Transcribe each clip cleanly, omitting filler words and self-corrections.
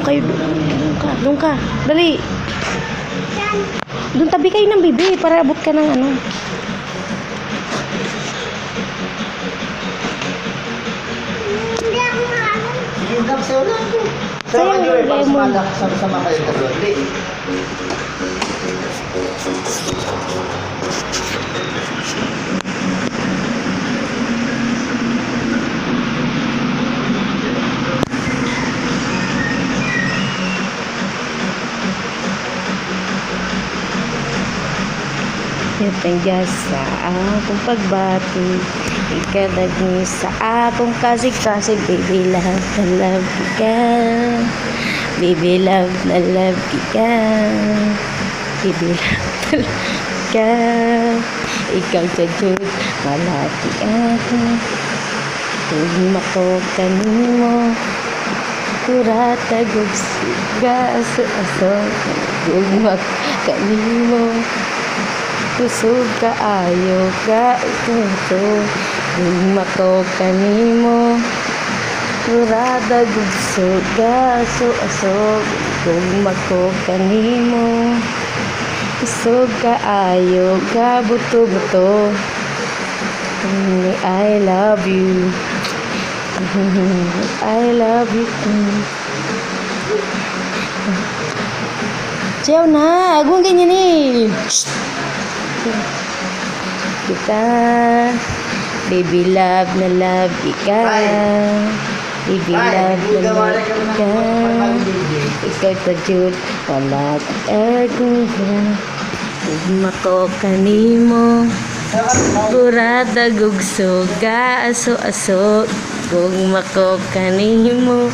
kayo. Doon ka. Doon ka. Dali. Doon tabi kayo ng bibi para abot ka ng ano. Hindi ako maano. Sige, Dam, sayo lang ko. Sayo, Sayo kayo, para lemon. sama kayo dalawa. Hindi. Tangga sa akong pagbati, ikadagni sa akong kasig-kasig. Baby love na love ka, baby love na love ka, baby love na love ka. Ikaw jajud malati ako, kung mako kanimo kurata gugsiga aso kung mako kanimo kusog ka ayo ka ito mako kanimo kurada gugsog ka aso kung mako kanimo kusog ka ayo ka buto I love you I love you Ciao na, agong ganyan eh. Kita, baby love na love ika, baby love na love ika, ikaw tajud, wala akong mako kanimo, kurada gugsog ka aso kung mako kanimo.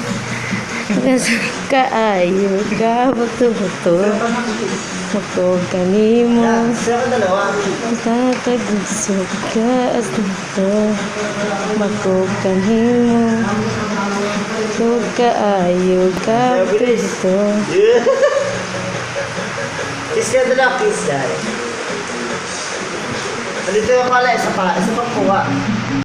Kaayo ka buto mako kanimo Sayo ka dalawa. tatagusog ka asto mako kanimo so kaayo ka buto. Kiss ka dalawa, kiss dahil. Dito yung pala, isa pa kuha.